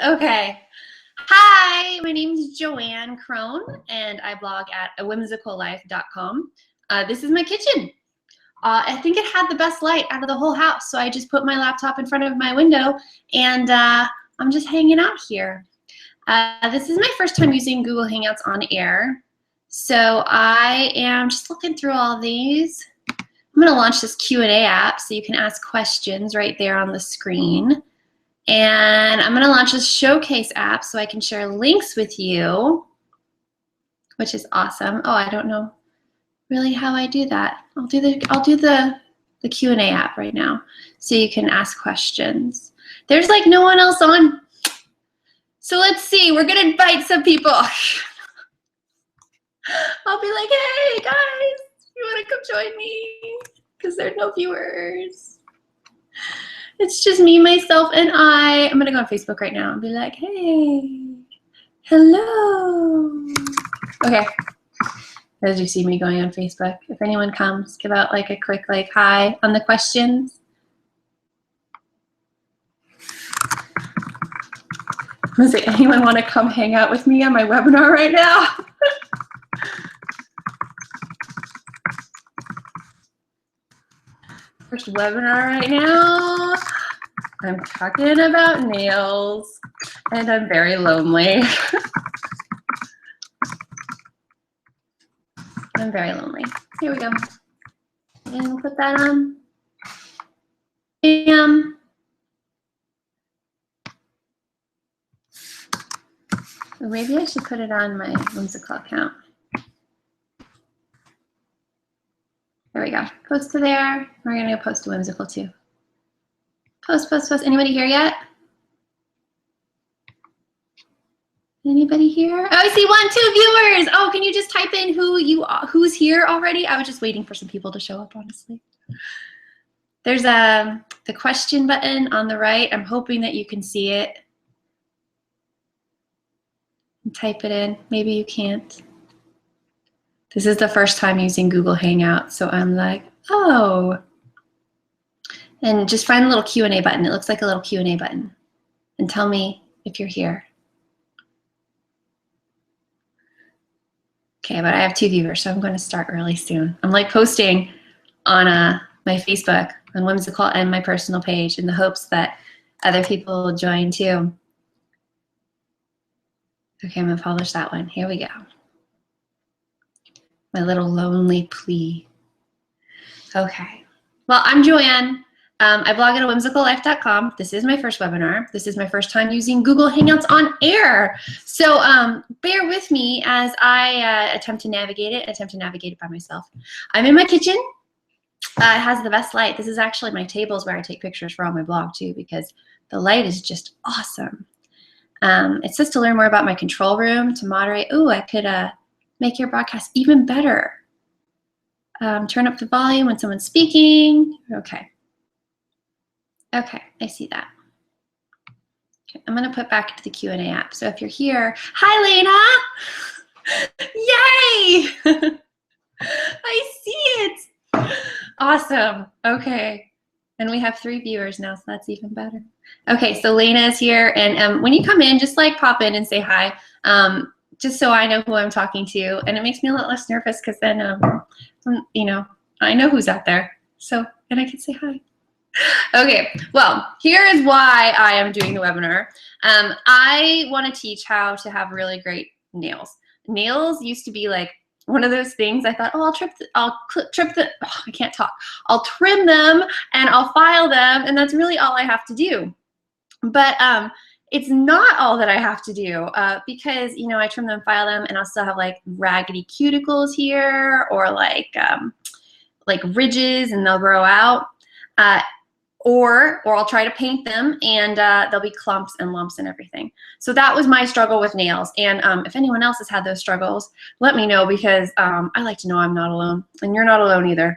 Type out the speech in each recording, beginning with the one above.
Okay. Hi, my name is Joanne Crone, and I blog at awhimsicallife.com. This is my kitchen. I think it had the best light out of the whole house, so I just put my laptop in front of my window, and I'm just hanging out here. This is my first time using Google Hangouts on air, so I am just looking through all these. I'm going to launch this Q&A app so you can ask questions right there on the screen. And I'm going to launch this showcase app so I can share links with you, which is awesome. Oh, I don't know really how I do that. I'll do the Q&A app right now so you can ask questions. There's like no one else on. So let's see. We're going to invite some people. I'll be like, hey, guys, you want to come join me? Because there's no viewers. It's just me, myself, and I. I'm going to go on Facebook right now and be like, hey, hello. Okay. As you see me going on Facebook, if anyone comes, give out like a quick like hi on the questions. Does anyone want to come hang out with me on my webinar right now? First webinar right now. I'm talking about nails, and I'm very lonely. I'm very lonely. Here we go. And we'll put that on. Bam. Maybe I should put it on my whimsical account. There we go. Post to there. We're going to go post to whimsical too. Post, post, post. Anybody here yet? Anybody here? Oh, I see 1, 2 viewers. Oh, can you just type in who's here already? I was just waiting for some people to show up, honestly. There's the question button on the right. I'm hoping that you can see it. And type it in. Maybe you can't. This is the first time using Google Hangouts, so I'm like, oh. And just find the little Q&A button. It looks like a little Q&A button. And tell me if you're here. Okay, but I have 2 viewers, so I'm going to start really soon. I'm like posting on my Facebook, on Whimsical, and my personal page in the hopes that other people will join too. Okay, I'm going to publish that one. Here we go. My little lonely plea. Okay. Well, I'm Joanne. I blog at awhimsicallife.com. This is my first webinar. This is my first time using Google Hangouts on air. So bear with me as I attempt to navigate it by myself. I'm in my kitchen. It has the best light. This is actually my tables where I take pictures for all my blog too, because the light is just awesome. It says to learn more about my control room, to moderate. Ooh, I could make your broadcast even better. Turn up the volume when someone's speaking. Okay. Okay, I see that. Okay, I'm going to put back into the Q&A app. So if you're here, hi, Lena! Yay! I see it. Awesome. Okay. And we have 3 viewers now, so that's even better. Okay, so Lena is here. And when you come in, just like pop in and say hi, just so I know who I'm talking to. And it makes me a lot less nervous because then, you know, I know who's out there. So, and I can say hi. Okay, well, here is why I am doing the webinar. I want to teach how to have really great nails. Nails used to be like one of those things I thought, oh, I can't talk. I'll trim them and I'll file them, and that's really all I have to do. But it's not all that I have to do because, you know, I trim them, file them, and I'll still have like raggedy cuticles here or like ridges, and they'll grow out. Or I'll try to paint them, and there'll be clumps and lumps and everything. So that was my struggle with nails. And if anyone else has had those struggles, let me know, because I like to know I'm not alone, and you're not alone either.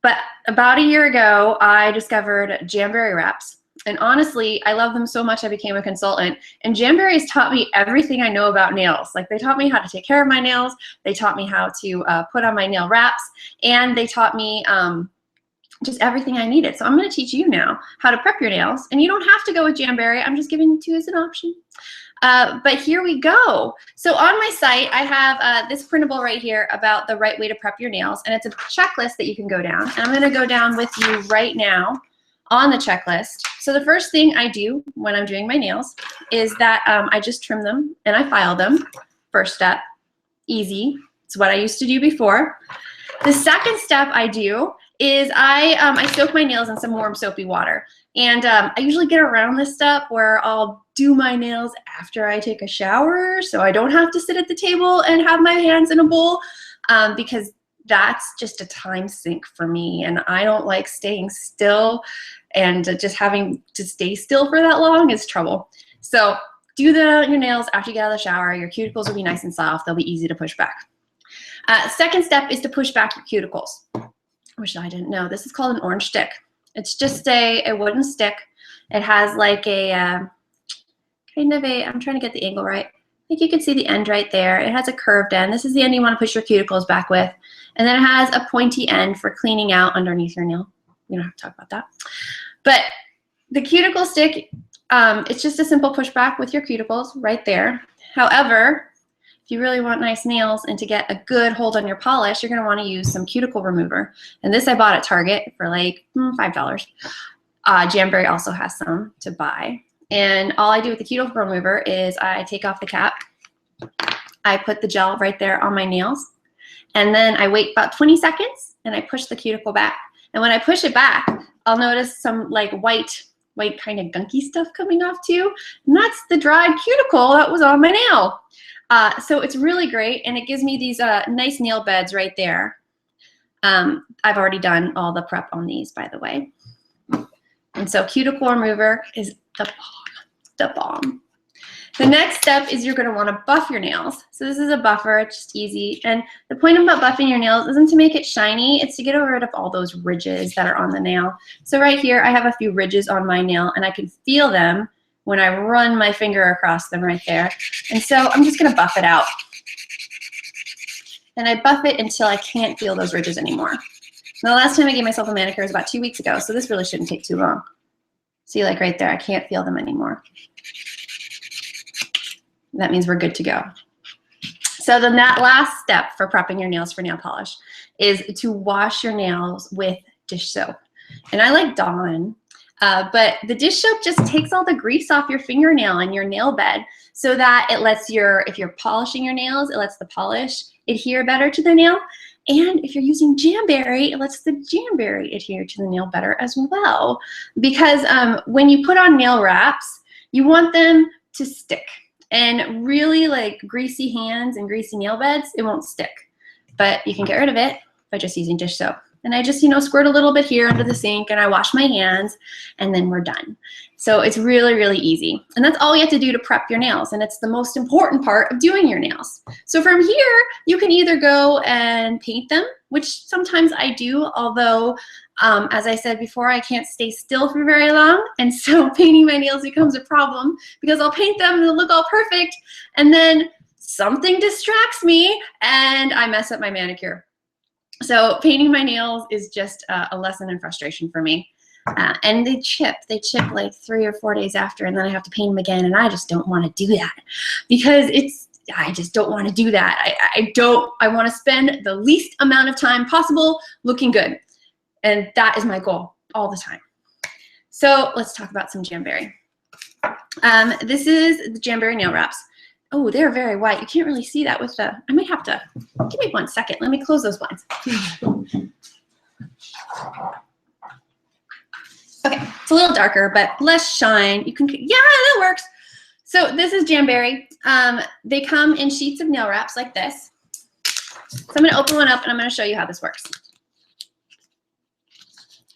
But about a year ago, I discovered Jamberry wraps. And honestly, I love them so much I became a consultant. And Jamberry's taught me everything I know about nails. Like, they taught me how to take care of my nails. They taught me how to put on my nail wraps. And they taught me just everything I needed. So I'm going to teach you now how to prep your nails, and you don't have to go with Jamberry. I'm just giving it to you as an option. But here we go. So on my site, I have this printable right here about the right way to prep your nails, and it's a checklist that you can go down. And I'm going to go down with you right now on the checklist. So the first thing I do when I'm doing my nails is that I just trim them and I file them. First step, easy. It's what I used to do before. The second step I do is I soak my nails in some warm soapy water. And I usually get around this step where I'll do my nails after I take a shower, so I don't have to sit at the table and have my hands in a bowl, because that's just a time sink for me, and I don't like staying still, and just having to stay still for that long is trouble. So do your nails after you get out of the shower. Your cuticles will be nice and soft. They'll be easy to push back. Second step is to push back your cuticles, which I didn't know. This is called an orange stick. It's just a wooden stick. It has like a kind of a, I'm trying to get the angle right. I think you can see the end right there. It has a curved end. This is the end you want to push your cuticles back with. And then it has a pointy end for cleaning out underneath your nail. We don't have to talk about that. But the cuticle stick, it's just a simple pushback with your cuticles right there. However, if you really want nice nails and to get a good hold on your polish, you're going to want to use some cuticle remover. And this I bought at Target for like $5. Jamberry also has some to buy. And all I do with the cuticle remover is I take off the cap. I put the gel right there on my nails. And then I wait about 20 seconds and I push the cuticle back. And when I push it back, I'll notice some like white kind of gunky stuff coming off too. And that's the dried cuticle that was on my nail. So it's really great, and it gives me these nice nail beds right there. I've already done all the prep on these, by the way. And so cuticle remover is the bomb. The next step is you're going to want to buff your nails. So this is a buffer. It's just easy. And the point about buffing your nails isn't to make it shiny. It's to get rid of all those ridges that are on the nail. So right here, I have a few ridges on my nail, and I can feel them when I run my finger across them right there. And so I'm just going to buff it out. And I buff it until I can't feel those ridges anymore. Now, the last time I gave myself a manicure was about 2 weeks ago, so this really shouldn't take too long. See, like right there, I can't feel them anymore. That means we're good to go. So the last step for prepping your nails for nail polish is to wash your nails with dish soap. And I like Dawn. But the dish soap just takes all the grease off your fingernail and your nail bed so that it lets if you're polishing your nails, it lets the polish adhere better to the nail. And if you're using Jamberry, it lets the Jamberry adhere to the nail better as well. Because when you put on nail wraps, you want them to stick. And really like greasy hands and greasy nail beds, it won't stick. But you can get rid of it by just using dish soap. And I just, squirt a little bit here under the sink, and I wash my hands, and then we're done. So it's really, really easy. And that's all you have to do to prep your nails, and it's the most important part of doing your nails. So from here, you can either go and paint them, which sometimes I do, although, as I said before, I can't stay still for very long, and so painting my nails becomes a problem because I'll paint them and they'll look all perfect, and then something distracts me, and I mess up my manicure. So painting my nails is just a lesson in frustration for me. And they chip like 3 or 4 days after, and then I have to paint them again, and I just don't want to do that because I just don't want to do that. I want to spend the least amount of time possible looking good. And that is my goal all the time. So let's talk about some Jamberry. This is the Jamberry nail wraps. Oh, they're very white. You can't really see that with the, I might have to, give me 1 second. Let me close those blinds. Okay, it's a little darker, but less shine. You can, yeah, that works. So this is Jamberry. They come in sheets of nail wraps like this. So I'm gonna open one up and I'm gonna show you how this works.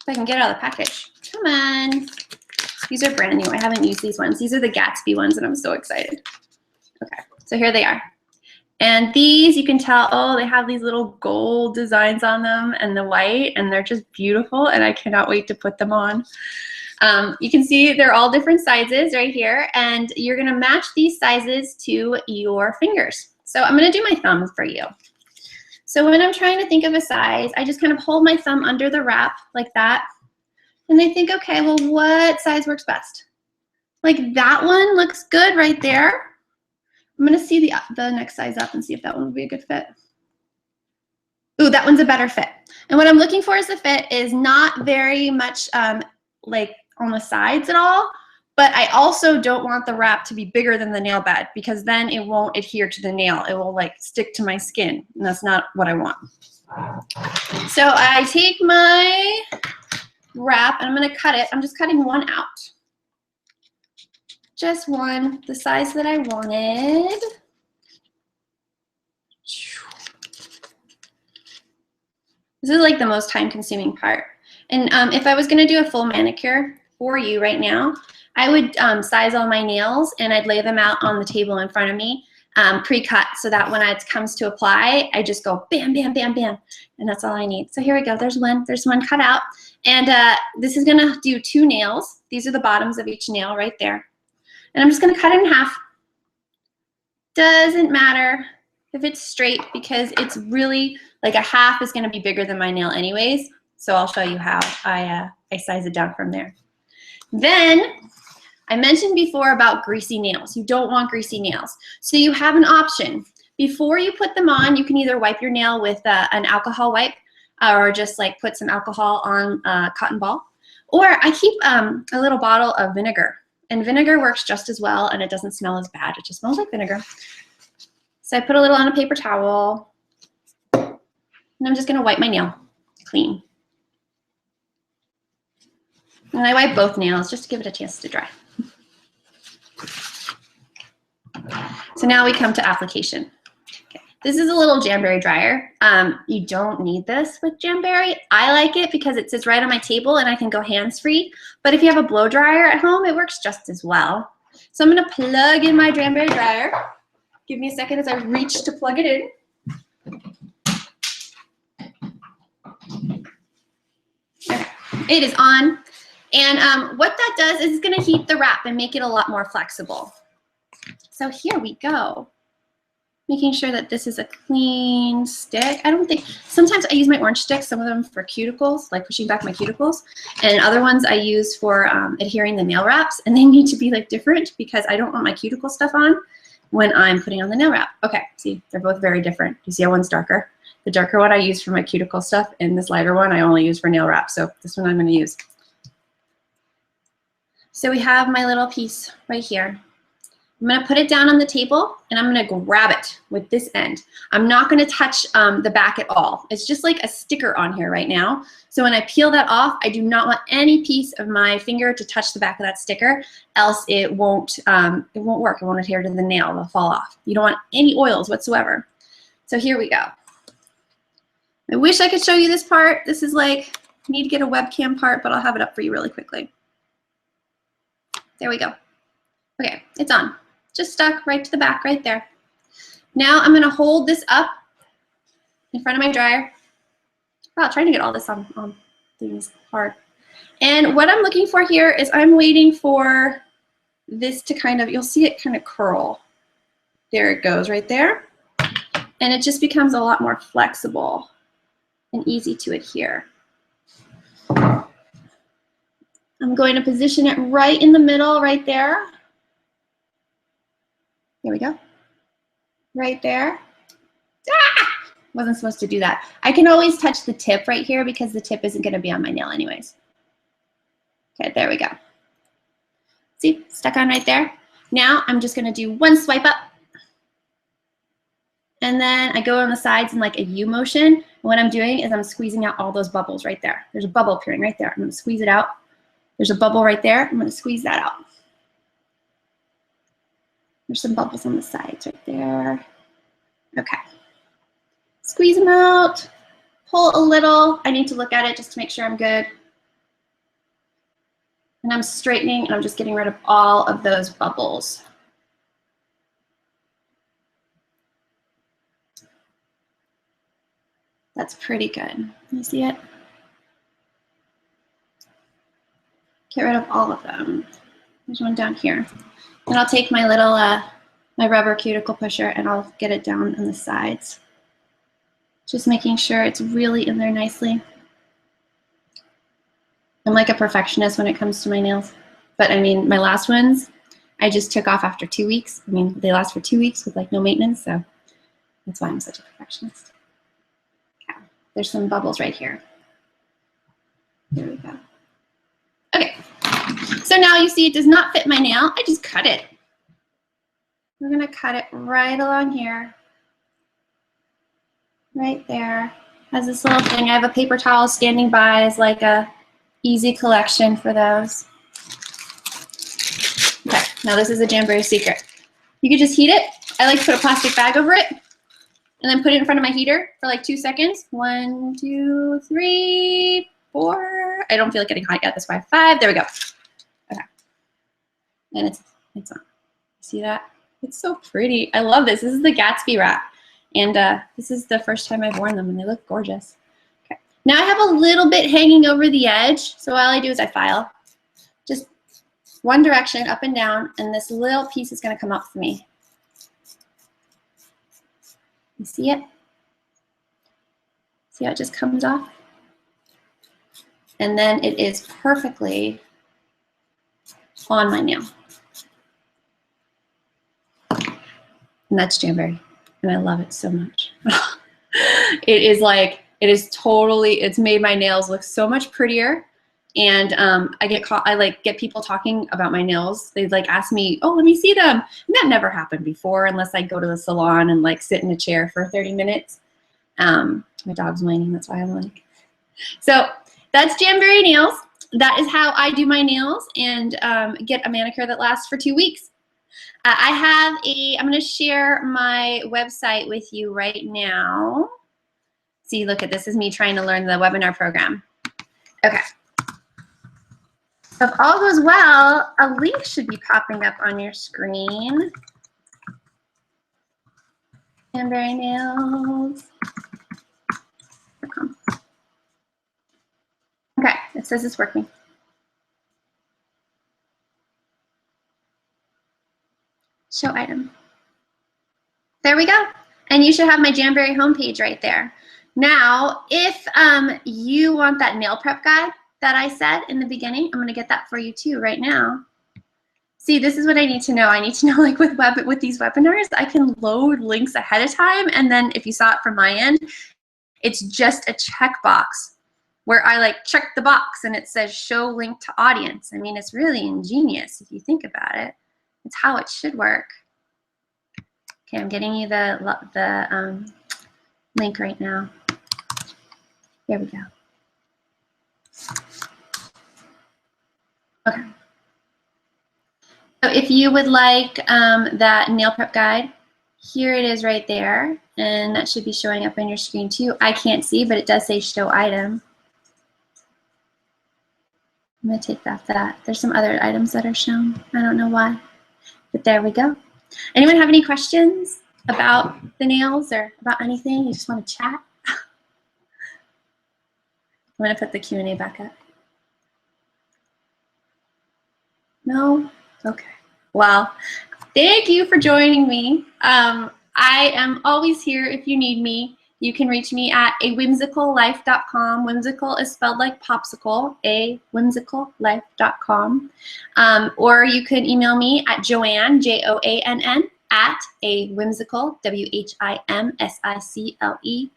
If I can get it out of the package. Come on. These are brand new. I haven't used these ones. These are the Gatsby ones, and I'm so excited. Okay, so here they are. And these, you can tell, oh, they have these little gold designs on them and the white, and they're just beautiful, and I cannot wait to put them on. You can see they're all different sizes right here, and you're gonna match these sizes to your fingers. So I'm gonna do my thumb for you. So when I'm trying to think of a size, I just kind of hold my thumb under the wrap like that. And I think, okay, well, what size works best? Like that one looks good right there. I'm gonna see the next size up and see if that one would be a good fit. Ooh, that one's a better fit. And what I'm looking for as the fit is not very much like on the sides at all, but I also don't want the wrap to be bigger than the nail bed because then it won't adhere to the nail. It will like stick to my skin, and that's not what I want. So I take my wrap and I'm gonna cut it. I'm just cutting one out. Just one, the size that I wanted. This is like the most time-consuming part. And if I was gonna do a full manicure for you right now, I would size all my nails and I'd lay them out on the table in front of me, pre-cut, so that when it comes to apply, I just go bam, bam, bam, bam, and that's all I need. So here we go, there's one cut out. And this is gonna do 2 nails. These are the bottoms of each nail right there. And I'm just gonna cut it in half. Doesn't matter if it's straight because it's really, like a half is gonna be bigger than my nail anyways. So I'll show you how I size it down from there. Then, I mentioned before about greasy nails. You don't want greasy nails. So you have an option. Before you put them on, you can either wipe your nail with an alcohol wipe or just like put some alcohol on a cotton ball. Or I keep a little bottle of vinegar. And vinegar works just as well and it doesn't smell as bad. It just smells like vinegar. So I put a little on a paper towel and I'm just gonna wipe my nail clean. And I wipe both nails just to give it a chance to dry. So now we come to application. Okay. This is a little Jamberry dryer. You don't need this with Jamberry. I like it because it sits right on my table and I can go hands-free. But if you have a blow dryer at home, it works just as well. So I'm gonna plug in my Jamberry dryer. Give me a second as I reach to plug it in. Okay. It is on. And what that does is it's gonna heat the wrap and make it a lot more flexible. So here we go. Making sure that this is a clean stick. I don't think, sometimes I use my orange sticks, some of them for cuticles, like pushing back my cuticles, and other ones I use for adhering the nail wraps, and they need to be like different because I don't want my cuticle stuff on when I'm putting on the nail wrap. Okay, see, they're both very different. You see how one's darker? The darker one I use for my cuticle stuff, and this lighter one I only use for nail wrap, so this one I'm gonna use. So we have my little piece right here. I'm gonna put it down on the table and I'm gonna grab it with this end. I'm not gonna touch the back at all. It's just like a sticker on here right now. So when I peel that off, I do not want any piece of my finger to touch the back of that sticker, else it won't work. It won't adhere to the nail, it'll fall off. You don't want any oils whatsoever. So here we go. I wish I could show you this part. This is like, I need to get a webcam part, but I'll have it up for you really quickly. There we go. Okay, it's on. Just stuck right to the back right there. Now I'm gonna hold this up in front of my dryer. Wow, trying to get all this on things hard. And what I'm looking for here is I'm waiting for this to kind of, you'll see it kind of curl. There it goes right there. And it just becomes a lot more flexible and easy to adhere. I'm going to position it right in the middle, right there. Here we go. Right there. Ah! Wasn't supposed to do that. I can always touch the tip right here because the tip isn't gonna be on my nail anyways. Okay, there we go. See, stuck on right there. Now I'm just gonna do one swipe up. And then I go on the sides in like a U motion. And what I'm doing is I'm squeezing out all those bubbles right there. There's a bubble appearing right there. I'm gonna squeeze it out. There's a bubble right there. I'm gonna squeeze that out. There's some bubbles on the sides right there. Okay. Squeeze them out, pull a little. I need to look at it just to make sure I'm good. And I'm straightening and I'm just getting rid of all of those bubbles. That's pretty good. You see it? Get rid of all of them. There's one down here. And I'll take my little, my rubber cuticle pusher and I'll get it down on the sides. Just making sure it's really in there nicely. I'm like a perfectionist when it comes to my nails. But I mean, my last ones, I just took off after 2 weeks. I mean, they last for 2 weeks with like no maintenance, so that's why I'm such a perfectionist. Okay. There's some bubbles right here. There we go. Okay, so now you see it does not fit my nail. I just cut it. We're gonna cut it right along here. Right there. Has this little thing. I have a paper towel standing by as like a easy collection for those. Okay, now this is a Jamberry secret. You could just heat it. I like to put a plastic bag over it and then put it in front of my heater for like 2 seconds. 1, 2, 3, 4. I don't feel like getting hot yet. That's why 5. There we go. Okay. And it's on. See that? It's so pretty. I love this. This is the Gatsby wrap. And this is the first time I've worn them, and they look gorgeous. Okay. Now I have a little bit hanging over the edge. So all I do is I file. Just one direction, up and down, and this little piece is going to come up for me. You see it? See how it just comes off? And then it is perfectly on my nail. And that's Jamberry, and I love it so much. It is like, it is totally, it's made my nails look so much prettier. And I like get people talking about my nails. They like ask me, oh, let me see them. And that never happened before unless I go to the salon and like sit in a chair for 30 minutes. My dog's whining, that's why I'm like. So that's Jamberry nails. That is how I do my nails and get a manicure that lasts for 2 weeks. I'm going to share my website with you right now. See, look at this is me trying to learn the webinar program. Okay. So if all goes well, a link should be popping up on your screen. Jamberry nails. Okay, it says it's working. Show item. There we go. And you should have my Jamberry homepage right there. Now, if you want that nail prep guide that I said in the beginning, I'm going to get that for you too right now. See, this is what I need to know. I need to know, like with these webinars, I can load links ahead of time, and then if you saw it from my end, it's just a checkbox where I like check the box and it says show link to audience. I mean, it's really ingenious if you think about it. It's how it should work. Okay, I'm getting you the link right now. There we go. Okay. So if you would like that nail prep guide, here it is right there, and that should be showing up on your screen too. I can't see, but it does say show item. I'm gonna take off that. There's some other items that are shown. I don't know why, but there we go. Anyone have any questions about the nails or about anything? You just want to chat? I'm gonna put the Q&A back up. No? Okay. Well, thank you for joining me. I am always here if you need me. You can reach me at awhimsicallife.com. Whimsical is spelled like popsicle, awhimsicallife.com. Or you can email me at Joanne, Joann, at awhimsical, WHIMSICLE,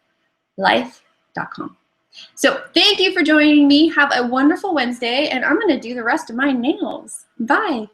life.com. So thank you for joining me. Have a wonderful Wednesday, and I'm going to do the rest of my nails. Bye.